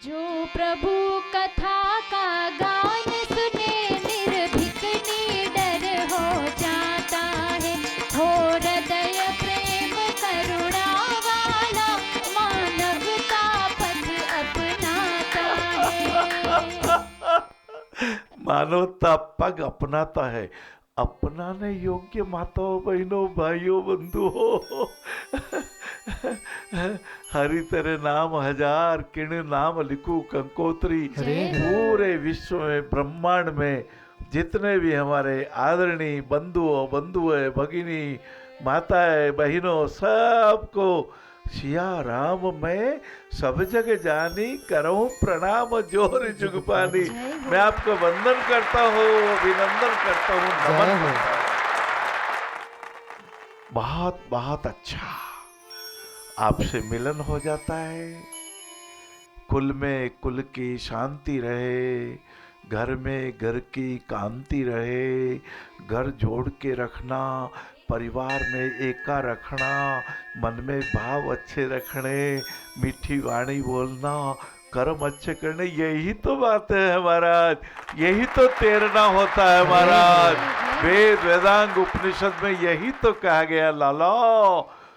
जो प्रभु कथा का गान सुने निर्भीक निडर हो जाता है। हो हृदय प्रेम करुणा वाला मानवता पथ अपनाता है। मानवता पग अपनाता है। अपनाने योग्य माताओं बहनों भाइयों बंधुओं, हरि तेरे नाम हजार किण नाम लिखू कंकोत्री। पूरे विश्व में ब्रह्मांड में जितने भी हमारे आदरणीय बंधुओं भगिनी माताएं बहनों सबको सिया राम मैं सब जग जानी करूं प्रणाम जोर जुग पानी। मैं आपको वंदन करता हूँ, अभिनंदन करता हूँ, नमन करता हूँ। बहुत बहुत अच्छा आपसे मिलन हो जाता है। कुल में कुल की शांति रहे, घर में घर की कांति रहे, घर जोड़ के रखना, परिवार में एका रखना, मन में भाव अच्छे रखने, मीठी वाणी बोलना, कर्म अच्छे करने, यही तो बात है महाराज। यही तो तैरना होता है महाराज। वेद वेदांग उपनिषद में यही तो कहा गया लाला।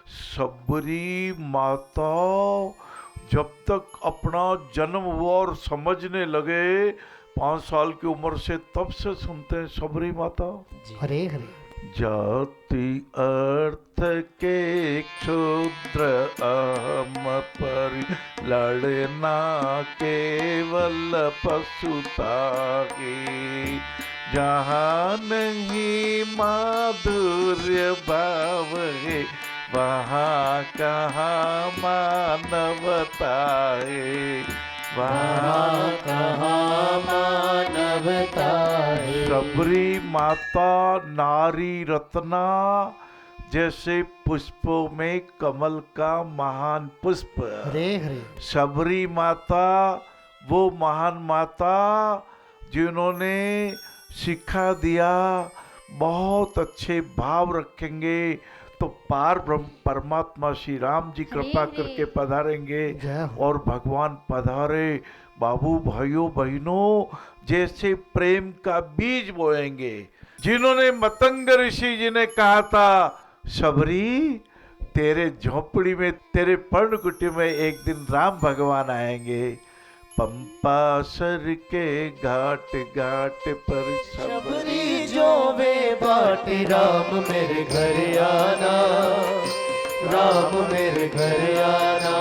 सबरी माता जब तक अपना जन्म हुआ और समझने लगे 5 साल की उम्र से, तब से सुनते हैं सबरी माता। हरे हरे। जाति अर्थ के क्षुद्र अहम पर लड़ना केवल पशुता की। जहाँ नहीं माधुर्य भाव है वहाँ कहाँ मानवता है, वहाँ कहाँ मानवता है। सबरी माता नारी रत्ना जैसे पुष्पों में कमल का महान पुष्प। हरे हरे। सबरी माता वो महान माता जिन्होंने सिखा दिया बहुत अच्छे भाव रखेंगे तो पार ब्रह्म परमात्मा श्री राम जी कृपा करके पधारेंगे और भगवान पधारे। बाबू भाइयों बहनों जैसे प्रेम का बीज बोएंगे। जिन्होंने मतंग ऋषि जी ने कहा था सबरी तेरे झोपड़ी में तेरे पर्णकुटी में एक दिन राम भगवान आएंगे। पंपा सर के घाट घाट पर सबरी जो वे बाट राम मेरे घर आना, राम मेरे घर आना।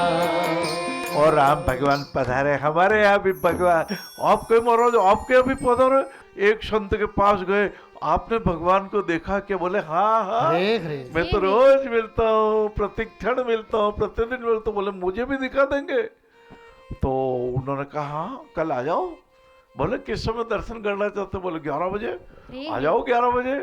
और राम भगवान पधारे हमारे यहाँ भी भगवान। आपके महाराज आपके अभी पधारे। एक संत के पास गए, आपने भगवान को देखा क्या? बोले हाँ हाँ हरे हरे। मैं तो रोज मिलता हूँ, प्रतिक्षण मिलता हूँ, प्रतिदिन मिलता हूँ। बोले मुझे भी दिखा देंगे? तो उन्होंने कहा हाँ कल आ जाओ। बोले किस समय दर्शन करना चाहते? बोले 11 बजे आ जाओ, 11 बजे।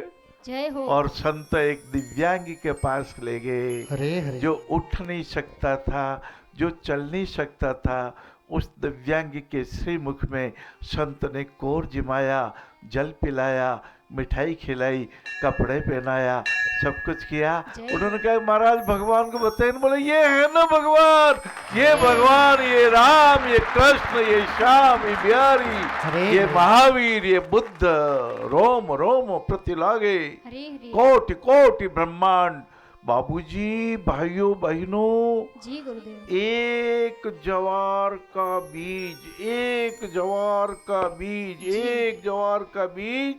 जय हो। और संत एक दिव्यांगी के पास ले गए। हरे हरे। जो उठ नहीं सकता था, जो चल नहीं सकता था, उस दिव्यांगी के श्रीमुख में संत ने कोर जिमाया, जल पिलाया, मिठाई खिलाई, कपड़े पहनाया, सब कुछ किया। उन्होंने कहा महाराज भगवान को बताए। बोले ये है ना भगवान, ये भगवान, ये राम, ये कृष्ण, ये श्याम, ये बिहारी, ये महावीर, ये बुद्ध, रोम रोम प्रति लागे कोटि कोटि ब्रह्मांड। बाबूजी भाइयों बहनों जी गुरुदेव। एक जवार का बीज, एक जवार का बीज, एक जवार का बीज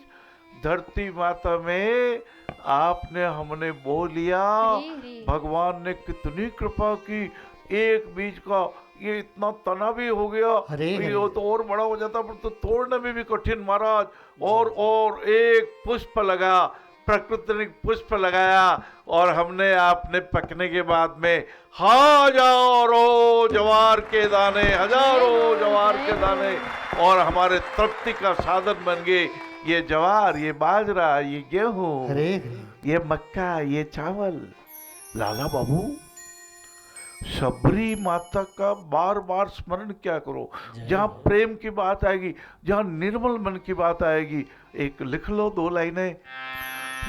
धरती माता में आपने हमने बो लिया। भगवान ने कितनी कृपा की। एक बीज का ये इतना तना भी हो गया, ये तो और बड़ा हो जाता पर तो तोड़ने में भी कठिन महाराज। और एक पुष्प लगा, प्रकृति ने पुष्प लगाया और हमने आपने पकने के बाद में हजारों जवार के दाने, हजारों जवार के दाने और हमारे तृप्ति का साधन बन गए। ये जवार, ये बाजरा, ये गेहूं, ये मक्का, ये चावल। लाला बाबू सबरी माता का बार बार स्मरण क्या करो। जहाँ प्रेम की बात आएगी, जहाँ निर्मल मन की बात आएगी, एक लिख लो 2 लाइनें।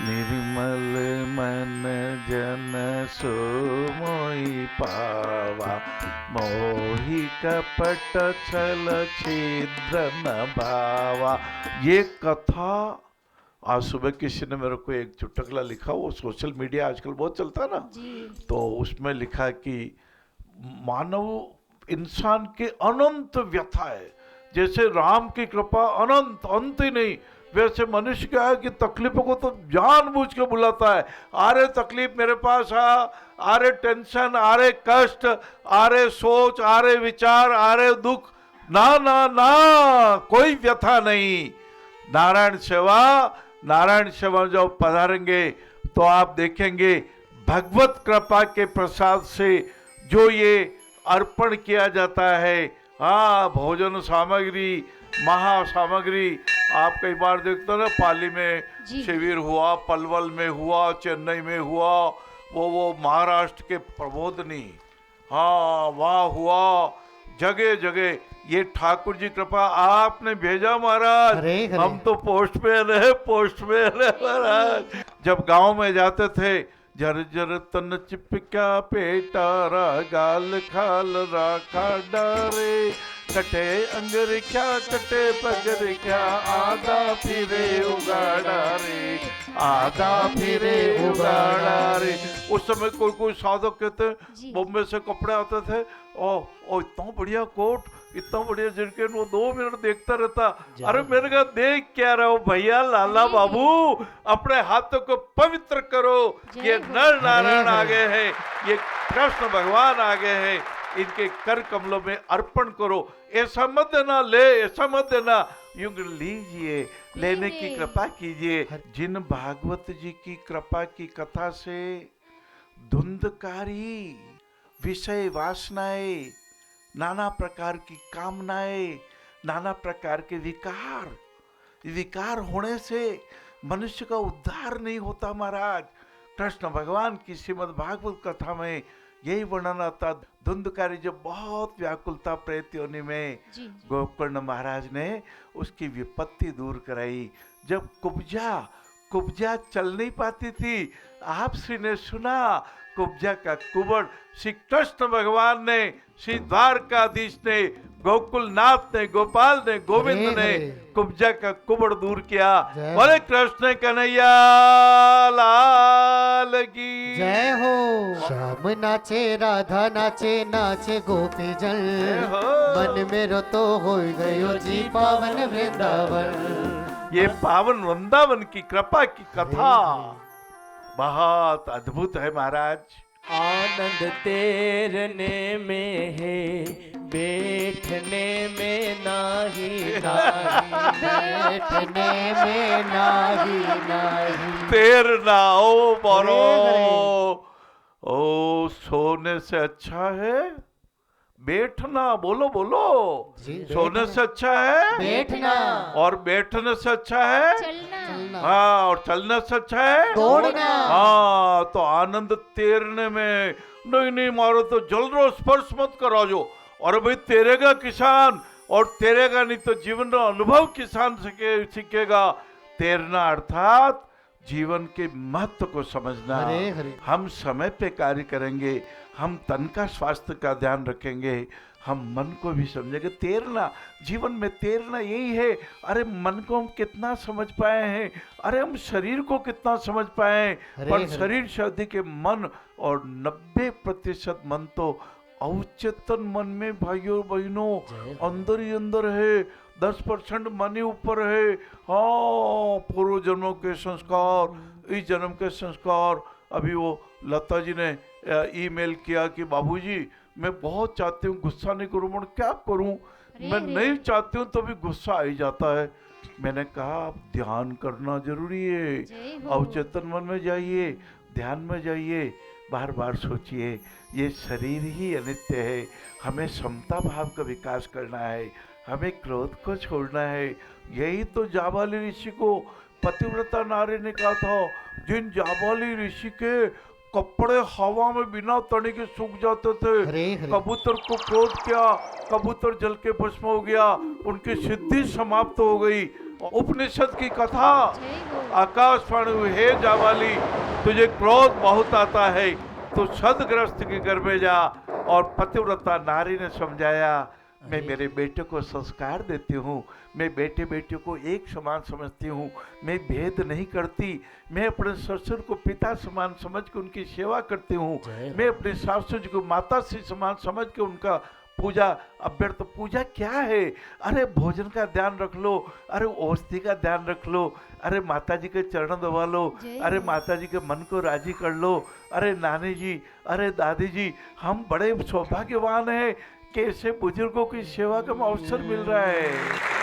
निर्मल मन जन सो मोहि पावा, मोहि कपट छल छिद्र न भावा। ये कथा आज सुबह किसी ने मेरे को एक चुटकुला लिखा, वो सोशल मीडिया आजकल बहुत चलता है ना, जी तो उसमें लिखा कि मानव इंसान के अनंत व्यथा है, जैसे राम की कृपा अनंत अंत ही नहीं, वैसे मनुष्य क्या है कि तकलीफों को तो जानबूझ के बुलाता है। आ रहे तकलीफ मेरे पास आ रहे टेंशन, आ रहे कष्ट, आ रहे सोच, आ रहे विचार, आ रहे दुख, ना ना ना, कोई व्यथा नहीं। नारायण सेवा जब पधारेंगे तो आप देखेंगे भगवत कृपा के प्रसाद से जो ये अर्पण किया जाता है, भोजन सामग्री, महा सामग्री, आप कई बार देखते हो ना, पाली में जी। शिविर हुआ, पलवल में हुआ, चेन्नई में हुआ, वो महाराष्ट्र के प्रबोधनी, वहाँ हुआ, जगह जगह। ये ठाकुर जी कृपा आपने भेजा महाराज, हरे हरे। हम तो पोस्टमैन है महाराज। जब गांव में जाते थे, जर जर तन चिपका पेटारा, गाल खाल राखा डारे, कटे अंगर क्या कटे पगर क्या, आधा फिरे उगाड़ा रे, आधा फिरे उगाड़ा रे। उस समय कोई साधक कहते, जी। बॉम्बे से कपड़े आते थे, ओ इतना बढ़िया कोट, इतना बढ़िया जैकेट, वो 2 मिनट देखता रहता। अरे मैंने कहा देख क्या रहे हो भैया, लाला बाबू अपने हाथों को पवित्र करो, ये नर नारायण आ गए हैं, ये कृष्ण भगवान आ गए हैं, इनके कर कमलों में अर्पण करो। ऐसा मत देना, ऐसा मत देना, यूं लीजिए, लेने की कृपा कीजिए। जिन भागवत जी की कृपा की कथा से धुंधकारी विषय वासनाएं, नाना प्रकार की कामनाएं, नाना प्रकार के विकार होने से मनुष्य का उद्धार नहीं होता महाराज। कृष्ण भगवान की श्रीमद् भागवत कथा में यही वर्णन आता। धुंधकारी जब बहुत व्याकुलता प्रेत योनि में, गोकर्ण महाराज ने उसकी विपत्ति दूर कराई। जब कुब्जा चल नहीं पाती थी, आप श्री ने सुना कुब्जा का कुबड़ श्री कृष्ण भगवान ने, श्री द्वारकाधीश ने, गोकुलनाथ ने, गोपाल ने, गोविंद ने कुब्जा का कुबड़ दूर किया। बोले कृष्ण कन्हैया लाल की जय हो। श्याम नाचे राधा नाचे, नाचे गोपी जन, मन मेरो तो हो गयो जी पावन वृंदावन। ये पावन वृंदावन की कृपा की कथा बहुत अद्भुत है महाराज। आनंद तेरने में है, बैठने में नाही बैठने में नाही। तैरना ओ बरो, ओ सोने से अच्छा है बैठना। बोलो सोने से अच्छा है बैठना, और बैठने से अच्छा है चलना, और चलने से अच्छा है दौड़ना। तो आनंद तैरने में। नहीं मारो तो जल रो, स्पर्श मत करो जो। और भाई तैरेगा किसान, और तैरेगा नहीं तो जीवन का अनुभव किसान सीखेगा। तैरना अर्थात जीवन के महत्व को समझना। हरे हरे। हम समय पे कार्य करेंगे, हम तन का स्वास्थ्य का ध्यान रखेंगे, हम मन को भी समझेंगे। तैरना, जीवन में तैरना यही है। अरे मन को हम कितना समझ पाए हैं, अरे हम शरीर को कितना समझ पाए हैं, पर शरीर से अधिक है मन, और 90% मन तो अवचेतन मन में भाइयों बहनों अंदर ही अंदर है। 10% मन ही ऊपर है। पूर्व जन्मों के संस्कार, इस जन्म के संस्कार। अभी वो लता जी ने ईमेल किया कि बाबूजी मैं बहुत चाहती हूँ गुस्सा नहीं करूँ, मैं क्या करूँ, मैं नहीं चाहती हूँ तो भी गुस्सा आ ही जाता है। मैंने कहा आप ध्यान करना जरूरी है। अवचेतन मन में जाइए, ध्यान में जाइए, बार बार सोचिए ये शरीर ही अनित्य है। हमें समता भाव का विकास करना है, हमें क्रोध को छोड़ना है। यही तो जाबाली ऋषि को पतिव्रता नारी ने कहा था। जिन जाबाली ऋषि के कपड़े हवा में बिना तने के सूख जाते थे, कबूतर को क्रोध किया, कबूतर जल के भस्म हो गया, उनकी सिद्धि समाप्त हो गई। उपनिषद की कथा जय हो आकाशवाणी हुई, हे जावाली तुझे क्रोध बहुत आता है, तू सदग्रस्त के घर में जा। और पतिव्रता नारी ने समझाया, मैं मेरे बेटे को संस्कार देती हूँ, मैं बेटे बेटे को एक समान समझती हूँ, मैं भेद नहीं करती, मैं अपने ससुर को पिता समान समझ के उनकी सेवा करती हूँ, मैं अपने सासू जी को माता से समान समझ के उनका पूजा। अभ्यर्थ पूजा क्या है? अरे भोजन का ध्यान रख लो, अरे औषधि का ध्यान रख लो, अरे माता जी के चरण दबा लो, अरे माता जी के मन को राजी कर लो। अरे नानी जी, अरे दादी जी, हम बड़े सौभाग्यवान हैं कि ऐसे बुजुर्गों की सेवा का अवसर मिल रहा है।